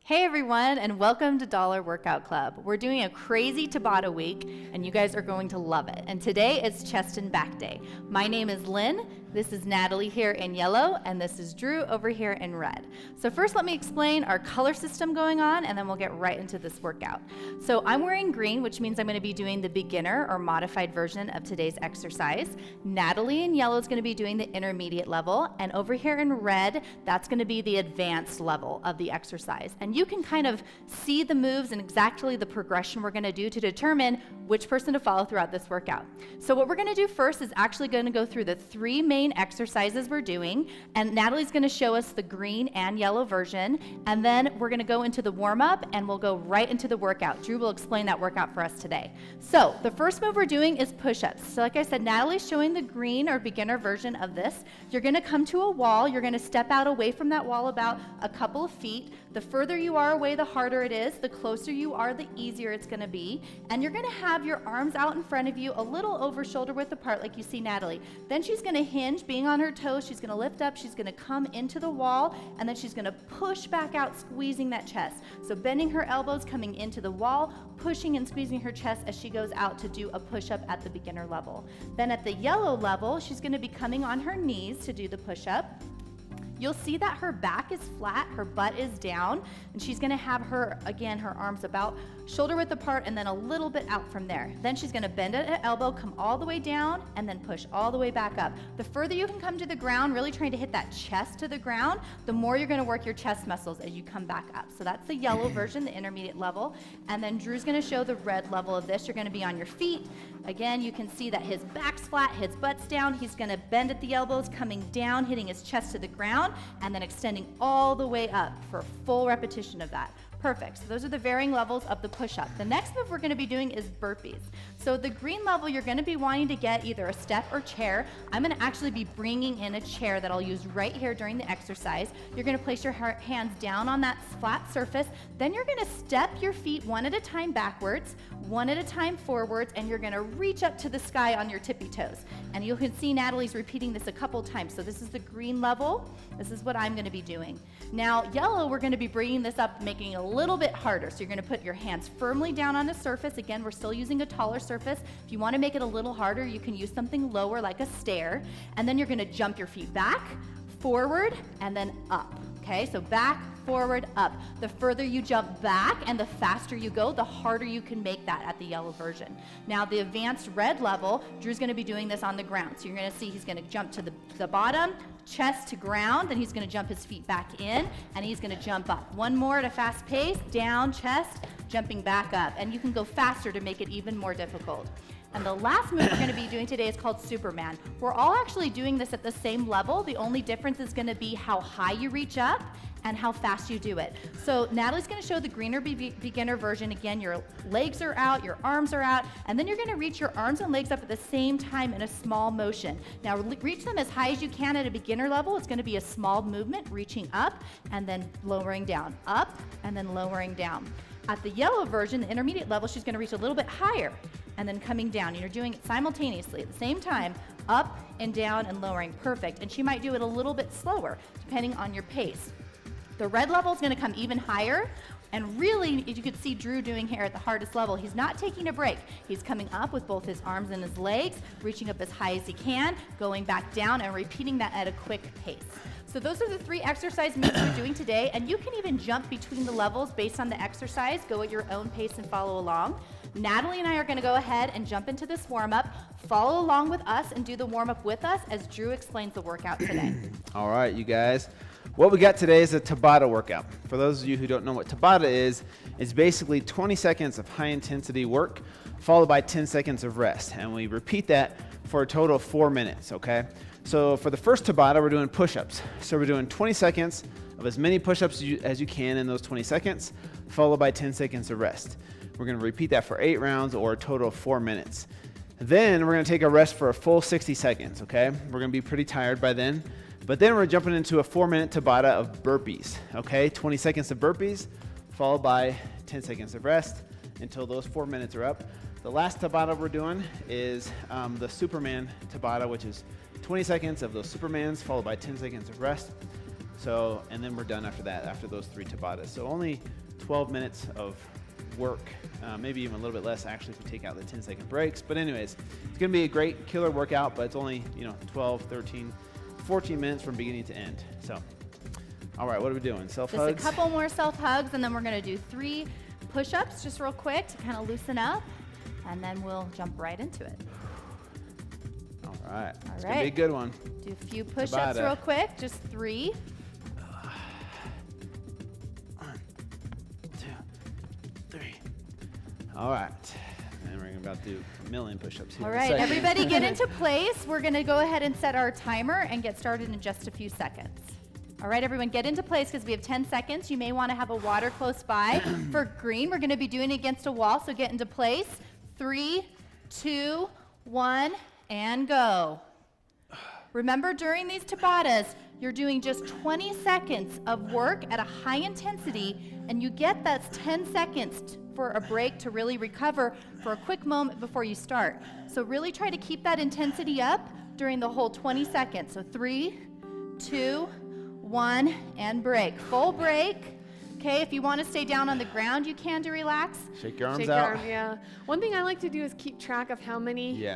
Hey everyone, and welcome to Dollar Workout Club. We're doing a crazy Tabata week, and you guys are going to love it. And today is chest and back day. My name is Lynn, this is Natalie here in yellow, and this is Drew over here in red. So first let me explain our color system going on, and then we'll get right into this workout. So I'm wearing green, which means I'm going to be doing the beginner or modified version of today's exercise. Natalie in yellow is going to be doing the intermediate level, and over here in red, that's going to be the advanced level of the exercise. And you can kind of see the moves and exactly the progression we're going to do to determine which person to follow throughout this workout. So what we're going to do first is actually going to go through the three main exercises we're doing, and Natalie's going to show us the green and yellow version, and then we're going to go into the warm-up and we'll go right into the workout. Drew will explain that workout for us today. So the first move we're doing is push-ups. So like I said, Natalie's showing the green or beginner version of this. You're going to come to a wall. You're going to step out away from that wall about a couple of feet. The further you are away, the harder it is. The closer you are, the easier it's going to be. And you're going to have your arms out in front of you, a little over shoulder width apart like you see Natalie. Then she's going to hinge, being on her toes. She's going to lift up. She's going to come into the wall, and then she's going to push back out, squeezing that chest. So bending her elbows, coming into the wall, pushing and squeezing her chest as she goes out to do a push-up at the beginner level. Then at the yellow level, she's going to be coming on her knees to do the push-up. You'll see that her back is flat, her butt is down, and she's gonna have her arms about shoulder width apart and then a little bit out from there. Then she's gonna bend at an elbow, come all the way down, and then push all the way back up. The further you can come to the ground, really trying to hit that chest to the ground, the more you're gonna work your chest muscles as you come back up. So that's the yellow version, the intermediate level. And then Drew's gonna show the red level of this. You're gonna be on your feet. Again, you can see that his back's flat, his butt's down. He's gonna bend at the elbows, coming down, hitting his chest to the ground, and then extending all the way up for a full repetition of that. Perfect. So those are the varying levels of the push-up. The next move we're going to be doing is burpees. So the green level, you're going to be wanting to get either a step or chair. I'm going to actually be bringing in a chair that I'll use right here during the exercise. You're going to place your hands down on that flat surface. Then you're going to step your feet one at a time backwards, one at a time forwards, and you're going to reach up to the sky on your tippy toes. And you can see Natalie's repeating this a couple times. So this is the green level. This is what I'm going to be doing. Now, yellow, we're going to be bringing this up, making it a little bit harder. So you're going to put your hands firmly down on the surface. Again, we're still using a taller surface. If you want to make it a little harder, you can use something lower like a stair. And then you're going to jump your feet back, forward, and then up. Okay, so back, forward, up. The further you jump back and the faster you go, the harder you can make that at the yellow version. Now the advanced red level, Drew's going to be doing this on the ground. So you're going to see he's going to jump to the bottom, chest to ground, then he's going to jump his feet back in, and he's going to jump up. One more at a fast pace, down, chest, jumping back up. And you can go faster to make it even more difficult. And the last move we're going to be doing today is called Superman. We're all actually doing this at the same level. The only difference is going to be how high you reach up and how fast you do it. So Natalie's going to show the greener beginner version. Again, your legs are out, your arms are out, and then you're going to reach your arms and legs up at the same time in a small motion. Now reach them as high as you can at a beginner level. It's going to be a small movement, reaching up and then lowering down, up and then lowering down. At the yellow version, the intermediate level, she's going to reach a little bit higher and then coming down. You're doing it simultaneously at the same time, up and down and lowering. Perfect. And she might do it a little bit slower depending on your pace. The red level is going to come even higher. And really, as you can see Drew doing here at the hardest level, he's not taking a break. He's coming up with both his arms and his legs, reaching up as high as he can, going back down and repeating that at a quick pace. So those are the three exercise moves we're doing today, and you can even jump between the levels based on the exercise. Go at your own pace and follow along. Natalie and I are going to go ahead and jump into this warm-up. Follow along with us and do the warm-up with us as Drew explains the workout today. All right, you guys. What we got today is a Tabata workout. For those of you who don't know what Tabata is, it's basically 20 seconds of high-intensity work followed by 10 seconds of rest. And we repeat that for a total of 4 minutes, okay? So for the first Tabata, we're doing push-ups. So we're doing 20 seconds of as many push-ups as you can in those 20 seconds, followed by 10 seconds of rest. We're going to repeat that for 8 rounds or a total of 4 minutes. Then we're going to take a rest for a full 60 seconds, okay? We're going to be pretty tired by then. But then we're jumping into a 4-minute Tabata of burpees, okay? 20 seconds of burpees, followed by 10 seconds of rest until those 4 minutes are up. The last Tabata we're doing is the Superman Tabata, which is 20 seconds of those Supermans, followed by 10 seconds of rest. So, and then we're done after that, after those 3 Tabatas. So only 12 minutes of work, maybe even a little bit less actually if you take out the 10-second breaks. But anyways, it's going to be a great killer workout, but it's only, 12, 13, 14 minutes from beginning to end. So, all right, what are we doing? Self-hugs? Just a couple more self-hugs, and then we're going to do 3 push-ups just real quick to kind of loosen up, and then we'll jump right into it. All right. It's All going to be a good one. Do a few push-ups real quick, just 3. 1, 2, 3. All right. And we're about to do a million push-ups here. All right, everybody get into place. We're going to go ahead and set our timer and get started in just a few seconds. All right, everyone, get into place because we have 10 seconds. You may want to have a water close by. For green, we're going to be doing it against a wall, so get into place. 3, 2, 1, and go. Remember, during these Tabatas, you're doing just 20 seconds of work at a high intensity, and you get that 10 seconds for a break to really recover for a quick moment before you start. So really try to keep that intensity up during the whole 20 seconds. So 3, 2, 1, and break. Full break. Okay, if you want to stay down on the ground, you can to relax. Shake your arms Shake out. your arms, yeah. One thing I like to do is keep track of how many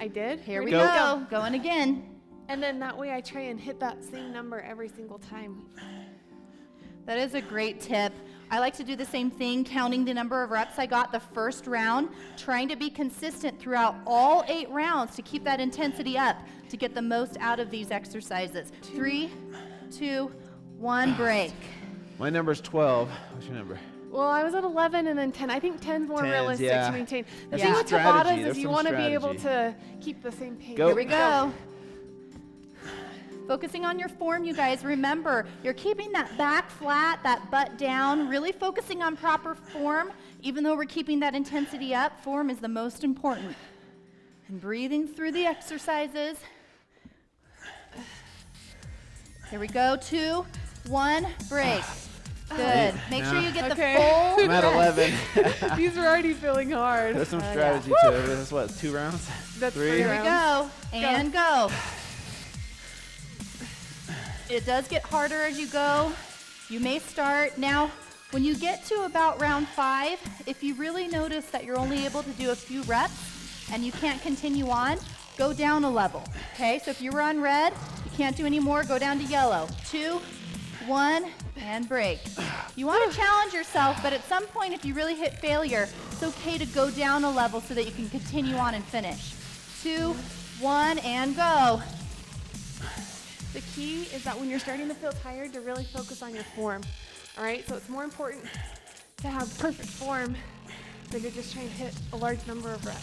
I did. Here we Go. go. Going again. And then that way I try and hit that same number every single time. That is a great tip. I like to do the same thing, counting the number of reps I got the first round, trying to be consistent throughout all 8 rounds to keep that intensity up to get the most out of these exercises. 3, 2, 1, break. My number's 12. What's your number? Well, I was at 11 and then 10. I think 10's more 10's, realistic yeah. to maintain. The Yeah. thing with Strategy. Tabatas There's is you some want to be able strategy. to keep the same pace. Go. Here we go. Focusing on your form, you guys. Remember, you're keeping that back flat, that butt down, really focusing on proper form. Even though we're keeping that intensity up, form is the most important. And breathing through the exercises. Here we go. 2, 1, break. Good. Make sure you get the full I'm at rest. 11. These are already feeling hard. There's some yeah. strategy to it. That's what, 2 rounds? That's 3? three Here we rounds. go. And go. It does get harder as you go. You may start. Now, when you get to about round 5, if you really notice that you're only able to do a few reps and you can't continue on, go down a level. Okay, so if you were on red, you can't do any more, go down to yellow. 2, 1, and break. You want to challenge yourself, but at some point, if you really hit failure, it's okay to go down a level so that you can continue on and finish. 2, 1, and go. The key is that when you're starting to feel tired, to really focus on your form. All right, so it's more important to have perfect form than to just try and hit a large number of reps.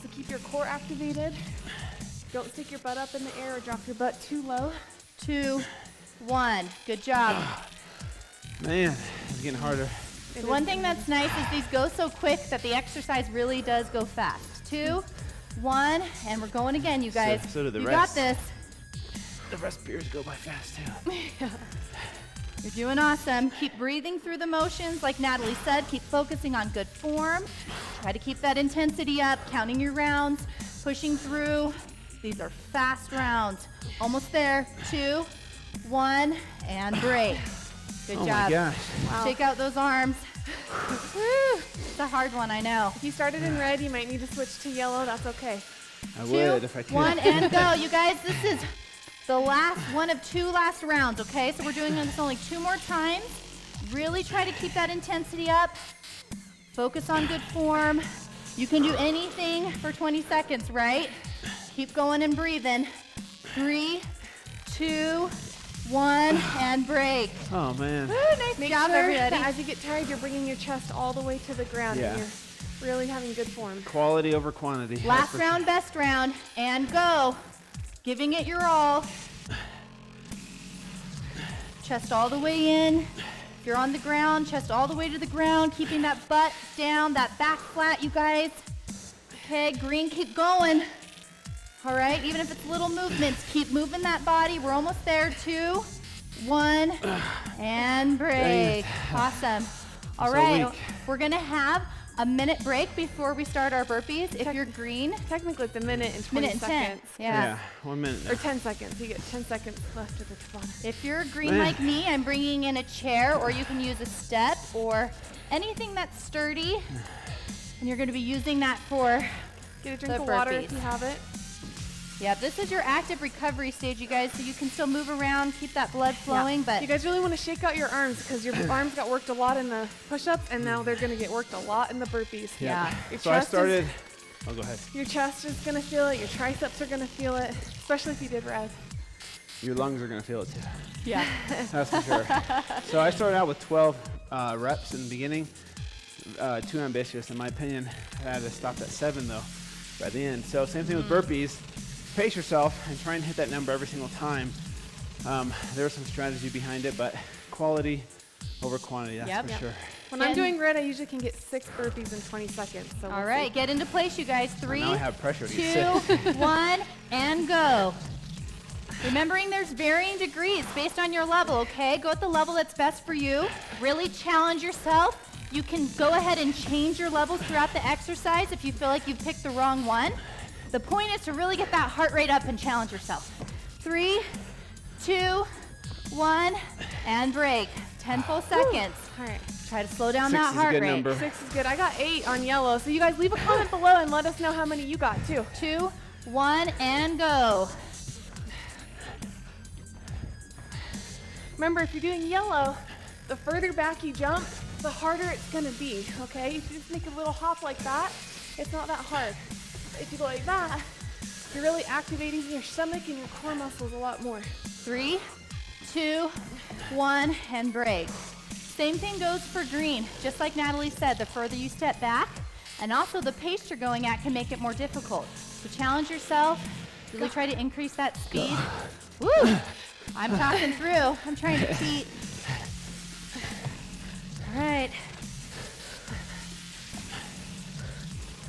So keep your core activated. Don't stick your butt up in the air or drop your butt too low. 2, 1. Good job. Man, it's getting harder. The one thing that's nice is these go so quick that the exercise really does go fast. 2, 1, and we're going again, you guys. So do the you rest. got this. The rest beers go by fast, too. You're doing awesome. Keep breathing through the motions. Like Natalie said, keep focusing on good form. Try to keep that intensity up, counting your rounds, pushing through. These are fast rounds. Almost there. 2, 1, and break. Good Oh job. my gosh. Wow. Shake out those arms. Woo. It's a hard one, I know. If you started in red, you might need to switch to yellow. That's okay. I 2, would if I could. 1, and go. You guys, this is the last one of 2 last rounds, okay? So we're doing this only 2 more times. Really try to keep that intensity up. Focus on good form. You can do anything for 20 seconds, right? Keep going and breathing. 3, 2, 1, and break. Oh, man. Woo, nice Make job, sure everybody. that as you get tired, you're bringing your chest all the way to the ground Yeah. and you're really having good form. Quality over quantity. Last That's for round, best round, and go. Giving it your all. Chest all the way in. If you're on the ground, chest all the way to the ground, keeping that butt down, that back flat, you guys. Okay, green, keep going. All right, even if it's little movements, keep moving that body. We're almost there. 2, 1, and break. Awesome. All so right, weak. we're gonna have a minute break before we start our burpees. If you're green, Technically, it's a minute and 20 minute and 10. seconds. Yeah. 1 minute now. Or 10 seconds. You get 10 seconds left of the Tabata. If you're green like me, I'm bringing in a chair, or you can use a step or anything that's sturdy. And you're going to be using that for Get a drink the of water burpees. if you have it. Yeah, this is your active recovery stage, you guys, so you can still move around, keep that blood flowing, Yeah. but You guys really want to shake out your arms because your arms got worked a lot in the push-ups, and now they're going to get worked a lot in the burpees. Yeah. Your So I chest started. Oh, go ahead. Your chest is going to feel it. Your triceps are going to feel it, especially if you did res. Your lungs are gonna feel it too. yeah. That's for sure. So I started out with 12 reps in the beginning. Too ambitious, in my opinion. I had to stop at 7 though by the end. So same thing with burpees. Pace yourself and try and hit that number every single time. There was some strategy behind it, but quality over quantity, that's Yep. for Yep. sure. When I'm doing red, I usually can get 6 burpees in 20 seconds. So All right, get into place, you guys. 3, Now I have pressure to 2, get sick. 1, and go. Remembering there's varying degrees based on your level, okay? Go at the level that's best for you. Really challenge yourself. You can go ahead and change your levels throughout the exercise if you feel like you've picked the wrong one. The point is to really get that heart rate up and challenge yourself. 3, 2, 1, and break. 10 full seconds. All right. Try to slow down 6 that is a heart good rate. number. 6 is good. I got 8 on yellow. So you guys leave a comment below and let us know how many you got too. 2, 1, and go. Remember, if you're doing yellow, the further back you jump, the harder it's going to be, okay? If you just make a little hop like that, it's not that hard. If you go like that, you're really activating your stomach and your core muscles a lot more. 3, 2, 1, and break. Same thing goes for green. Just like Natalie said, the further you step back, and also the pace you're going at can make it more difficult. So challenge yourself, really try to increase that speed. Woo! I'm talking through. I'm trying to cheat. All right.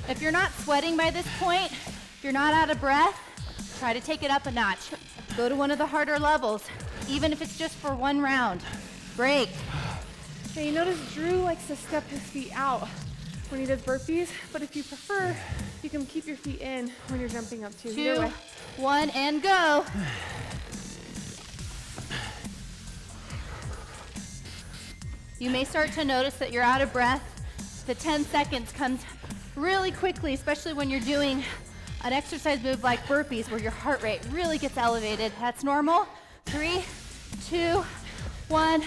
If you're not sweating by this point, if you're not out of breath, try to take it up a notch. Go to one of the harder levels, even if it's just for 1 round. Break. Now you notice Drew likes to step his feet out when he does burpees, but if you prefer, you can keep your feet in when you're jumping up too. Either 2, way. 1, and go. You may start to notice that you're out of breath. The 10 seconds comes really quickly, especially when you're doing an exercise move like burpees where your heart rate really gets elevated. That's normal. 3, 2, 1,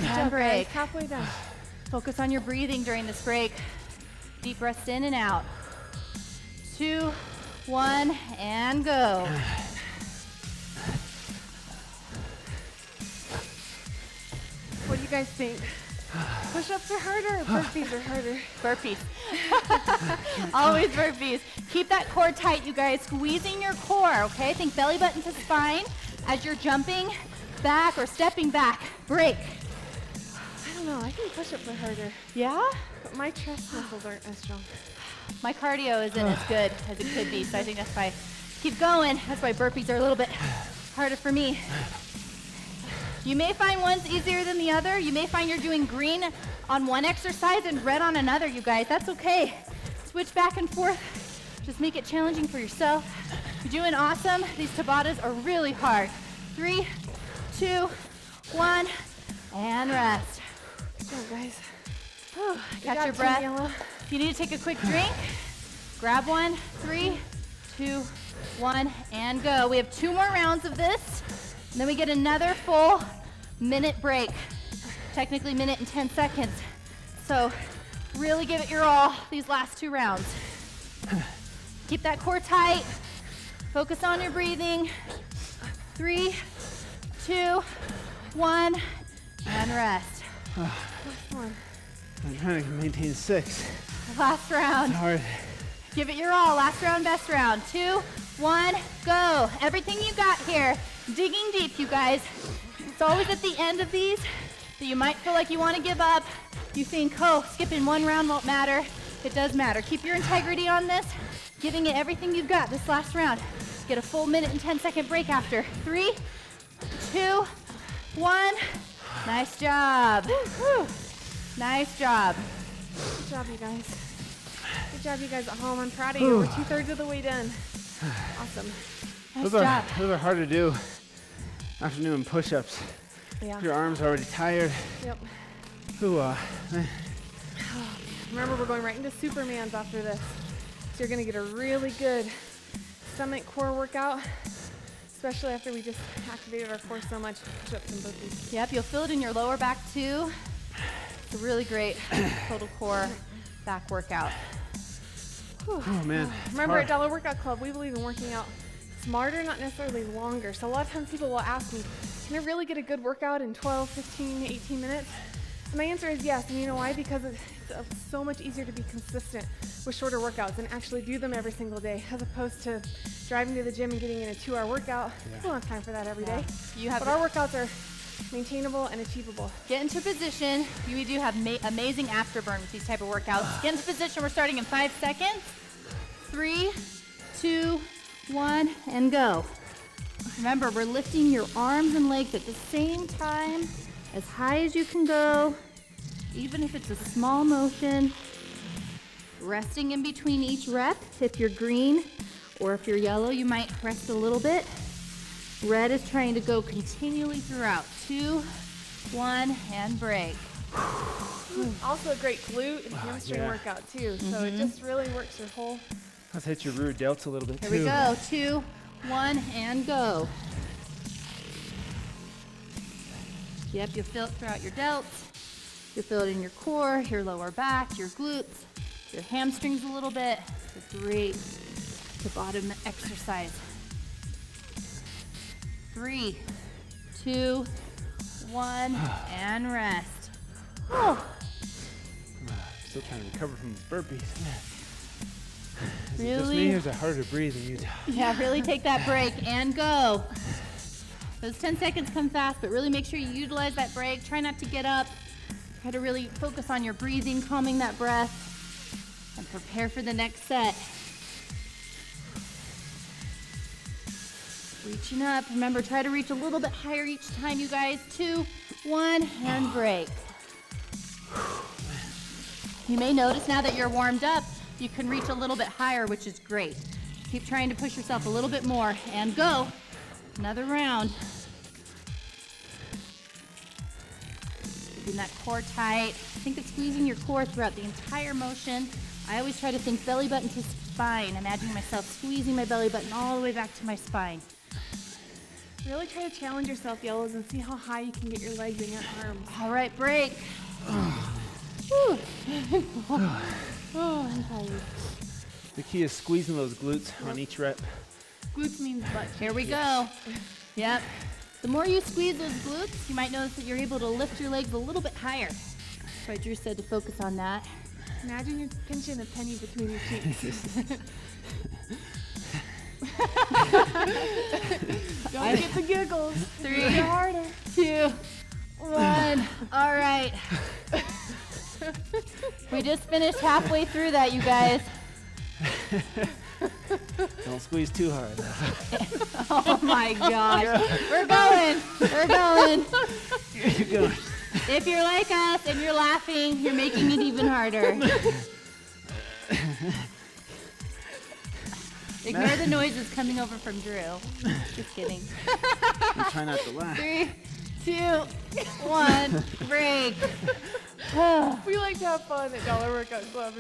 and break. Halfway done. Focus on your breathing during this break. Deep breaths in and out. 2, 1, and go. What do you guys think? Push-ups are harder or burpees are harder? Burpees. Always burpees. Keep that core tight, you guys. Squeezing your core, okay? Think belly button to spine as you're jumping back or stepping back. Break. I don't know. I think push-ups are harder, Yeah? but my chest muscles aren't as strong. My cardio isn't as good as it could be, so I think that's why I keep going. That's why burpees are a little bit harder for me. You may find one's easier than the other. You may find you're doing green on one exercise and red on another, you guys. That's okay. Switch back and forth. Just make it challenging for yourself. You're doing awesome. These Tabatas are really hard. 3, 2, 1, and rest. Good job, guys. Catch your breath. If you need to take a quick drink, grab one. 3, 2, 1, and go. We have 2 more rounds of this, and then we get another full minute break. Technically minute and 10 seconds. So really give it your all these last 2 rounds. Keep that core tight. Focus on your breathing. 3, 2, 1, and rest. Last one. I'm trying to maintain 6. Last round. It's hard. Give it your all. Last round, best round. 2, 1, go. Everything you got here. Digging deep, you guys. It's always at the end of these that you might feel like you want to give up. You think, oh, skipping 1 round won't matter. It does matter. Keep your integrity on this, giving it everything you've got this last round. Get a full minute and 10-second break after. 3, 2, 1. Nice job. Nice job. Good job, you guys. Good job, you guys at home. I'm proud of you. We're 2/3 of the way done. Awesome. Nice job. Those are hard to do after doing push-ups. Yeah. Your arms are already tired. Yep. Remember, we're going right into Supermans after this. So you're going to get a really good stomach core workout, especially after we just activated our core so much. Push-ups and burpees. Yep, you'll feel it in your lower back too. It's a really great total core back workout. Oh man. Remember, at Dollar Workout Club, we believe in working out smarter, not necessarily longer. So a lot of times people will ask me, can I really get a good workout in 12, 15, 18 minutes? And my answer is yes. And you know why? Because it's so much easier to be consistent with shorter workouts and actually do them every single day, as opposed to driving to the gym and getting in a 2-hour workout. We don't have time for that every day. But our workouts are maintainable and achievable. Get into position. You do have amazing afterburn with these type of workouts. Get into position. We're starting in 5 seconds. 3, 2, 1, and go. Remember, we're lifting your arms and legs at the same time, as high as you can go, even if it's a small motion. Resting in between each rep. If you're green or if you're yellow, you might rest a little bit. Red is trying to go continually throughout. 2, 1, and break. Also a great glute and hamstring workout too. So it just really works your whole. Let's hit your rear delts a little bit Here too. we go. 2, 1, and go. Yep, you'll feel it throughout your delts. You'll feel it in your core, your lower back, your glutes, your hamstrings a little bit. It's a great to bottom exercise. 3, 2, 1, and rest. Still trying to recover from these burpees. Is it just Really? me or is it harder to breathe than you? Yeah, really take that break and go. Those 10 seconds come fast, but really make sure you utilize that break. Try not to get up. Try to really focus on your breathing, calming that breath, and prepare for the next set. Reaching up. Remember, try to reach a little bit higher each time, you guys. 2, 1, and break. You may notice now that you're warmed up, you can reach a little bit higher, which is great. Keep trying to push yourself a little bit more, and go. Another round. Keeping that core tight. Think of squeezing your core throughout the entire motion. I always try to think belly button to spine. Imagining myself squeezing my belly button all the way back to my spine. Really try to challenge yourself, yellows, and see how high you can get your legs and your arms. All right, break. Whew. I'm tired. The key is squeezing those glutes on each rep. Glutes means butt. Here we go. Yep. The more you squeeze those glutes, you might notice that you're able to lift your legs a little bit higher. That's why Drew said to focus on that. Imagine you're pinching a penny between your cheeks. Don't get the giggles. 3, Get harder. 2, 1. All right. We just finished halfway through that, you guys. Don't squeeze too hard. Oh my gosh. We're going. We're going. Keep going. If you're like us and you're laughing, you're making it even harder. Ignore the noises coming over from Drew. Just kidding. I'm trying not to laugh. 3, 2, 1, break. We like to have fun at Dollar Workout Club.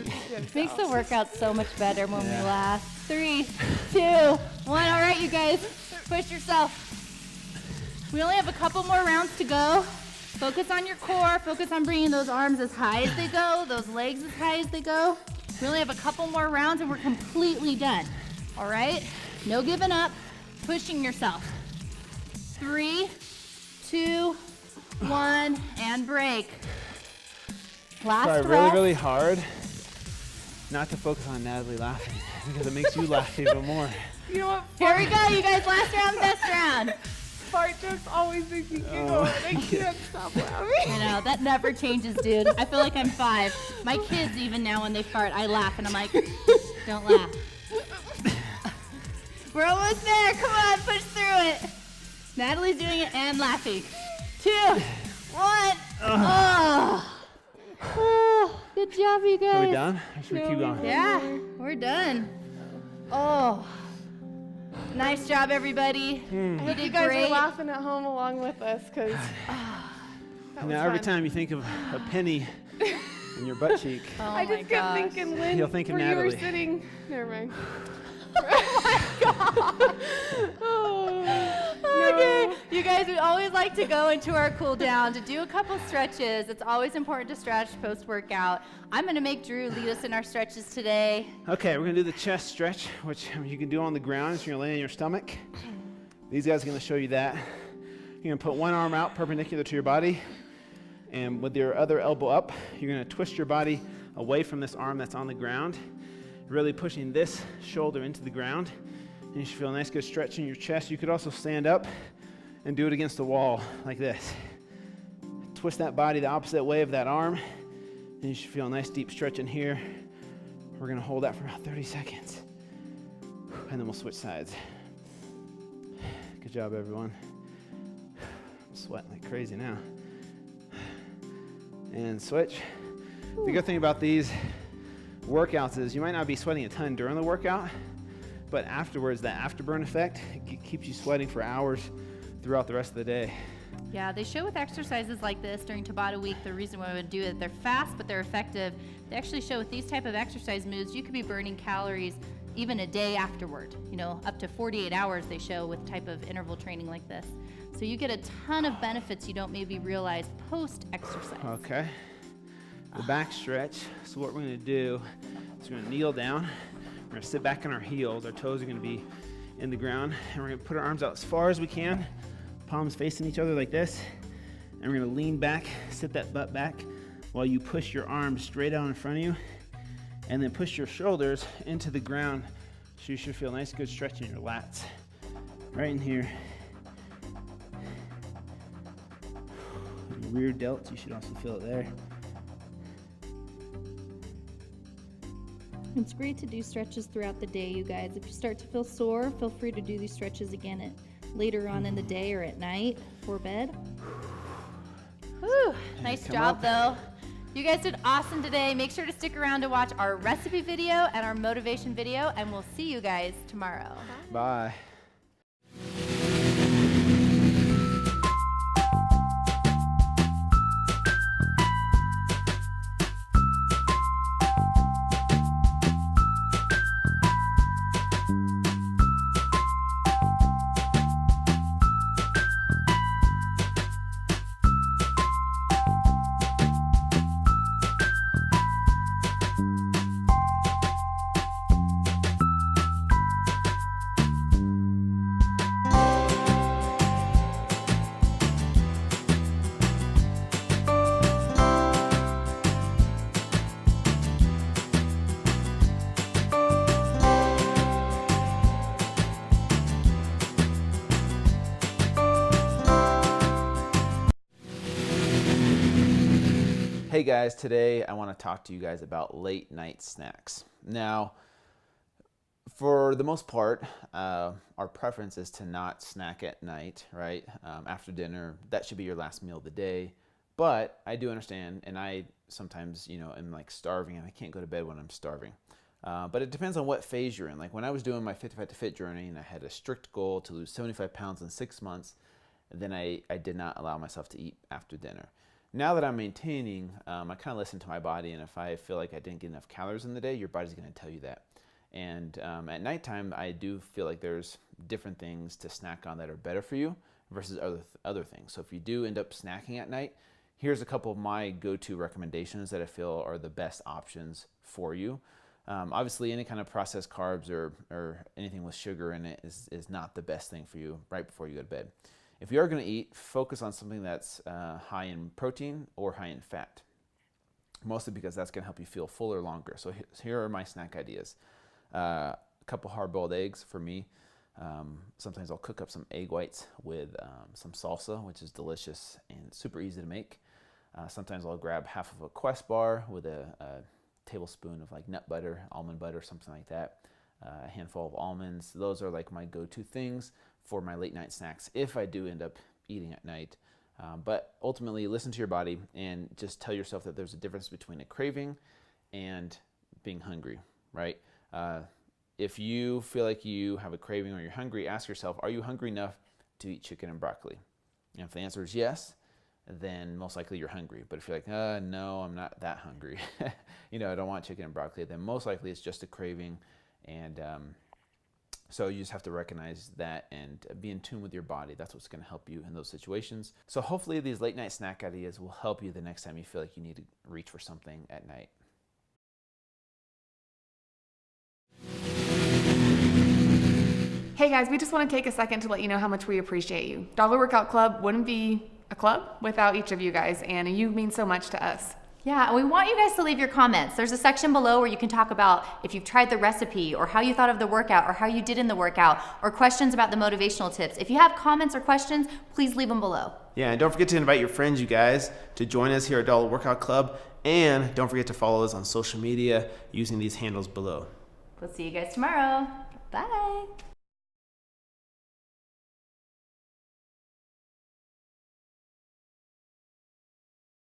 Makes the workout so much better when we laugh. 3, 2, 1. All right, you guys, push yourself. We only have a couple more rounds to go. Focus on your core. Focus on bringing those arms as high as they go, those legs as high as they go. We only have a couple more rounds and we're completely done. All right? No giving up. Pushing yourself. 3, 2, 1, and break. Last Try rest. really, really hard not to focus on Natalie laughing because it makes you laugh even more. You know what? Here we go, you guys. Last round, best round. Fart jokes always make me giggle, and I can't stop laughing. I know, that never changes, dude. I feel like I'm 5. My kids, even now when they fart, I laugh, and I'm like, don't laugh. We're almost there. Come on, push through it. Natalie's doing it and laughing. 2, 1. Oh, good job, you guys. Are we done? Or should we No, keep we going? will. Yeah, we're done. Oh, nice job, everybody. I You hope you did guys great. are laughing at home along with us, because Now, every time you think of a penny in your butt cheek, Oh I my just kept gosh. thinking, Lynn, You'll think of where you were Natalie. sitting. Never mind. Okay, you guys, we always like to go into our cool down to do a couple stretches. It's always important to stretch post-workout. I'm going to make Drew lead us in our stretches today. okay, we're gonna do the chest stretch, which you can do on the ground. So you're gonna lay on your stomach. These guys are gonna show you that. You're gonna put one arm out perpendicular to your body, and with your other elbow up, you're gonna twist your body away from this arm that's on the ground, really pushing this shoulder into the ground. And you should feel a nice good stretch in your chest. You could also stand up and do it against the wall like this. Twist that body the opposite way of that arm, and you should feel a nice deep stretch in here. We're gonna hold that for about 30 seconds, and then we'll switch sides. Good job, everyone. I'm sweating like crazy now. And switch. The good thing about these workouts is you might not be sweating a ton during the workout, but afterwards, that afterburn effect keeps you sweating for hours throughout the rest of the day. Yeah, they show with exercises like this during Tabata week, the reason why we would do it, they're fast, but they're effective. They actually show with these type of exercise moves, you could be burning calories even a day afterward. You know, up to 48 hours they show with type of interval training like this. So you get a ton of benefits you don't maybe realize post-exercise. Okay. The back stretch. So what we're gonna do is we're gonna kneel down. We're gonna sit back on our heels. Our toes are gonna be in the ground, and we're gonna put our arms out as far as we can, palms facing each other like this, and we're gonna lean back, sit that butt back, while you push your arms straight out in front of you, and then push your shoulders into the ground, so you should feel a nice good stretch in your lats, right in here. Your rear delts, you should also feel it there. It's great to do stretches throughout the day, you guys. If you start to feel sore, feel free to do these stretches again later on in the day or at night before bed. Whew, nice come job up. though. You guys did awesome today. Make sure to stick around to watch our recipe video and our motivation video, and we'll see you guys tomorrow. Bye. Hey guys, today I want to talk to you guys about late night snacks. Now, for the most part, our preference is to not snack at night, right? After dinner, that should be your last meal of the day. But I do understand, and I sometimes, am like starving and I can't go to bed when I'm starving. But it depends on what phase you're in. Like when I was doing my 55 to Fit journey and I had a strict goal to lose 75 pounds in 6 months, then I did not allow myself to eat after dinner. Now that I'm maintaining, I kind of listen to my body, and if I feel like I didn't get enough calories in the day, your body's going to tell you that. And at nighttime, I do feel like there's different things to snack on that are better for you versus other things. So if you do end up snacking at night, here's a couple of my go-to recommendations that I feel are the best options for you. Obviously, any kind of processed carbs or anything with sugar in it is not the best thing for you right before you go to bed. If you are going to eat, focus on something that's high in protein or high in fat, mostly because that's going to help you feel fuller longer. So here are my snack ideas. A couple hard-boiled eggs for me. Sometimes I'll cook up some egg whites with some salsa, which is delicious and super easy to make. Sometimes I'll grab half of a Quest bar with a tablespoon of like nut butter, almond butter, something like that. A handful of almonds. Those are like my go-to things for my late night snacks if I do end up eating at night. But ultimately, listen to your body and just tell yourself that there's a difference between a craving and being hungry, right? If you feel like you have a craving or you're hungry, ask yourself, are you hungry enough to eat chicken and broccoli? And if the answer is yes, then most likely you're hungry. But if you're like, no, I'm not that hungry, I don't want chicken and broccoli, then most likely it's just a craving. And so you just have to recognize that and be in tune with your body. That's what's going to help you in those situations. So hopefully these late night snack ideas will help you the next time you feel like you need to reach for something at night. Hey guys, we just want to take a second to let you know how much we appreciate you. Dollar Workout Club wouldn't be a club without each of you guys, and you mean so much to us. Yeah, and we want you guys to leave your comments. There's a section below where you can talk about if you've tried the recipe or how you thought of the workout or how you did in the workout or questions about the motivational tips. If you have comments or questions, please leave them below. Yeah, and don't forget to invite your friends, you guys, to join us here at Dollar Workout Club. And don't forget to follow us on social media using these handles below. We'll see you guys tomorrow. Bye.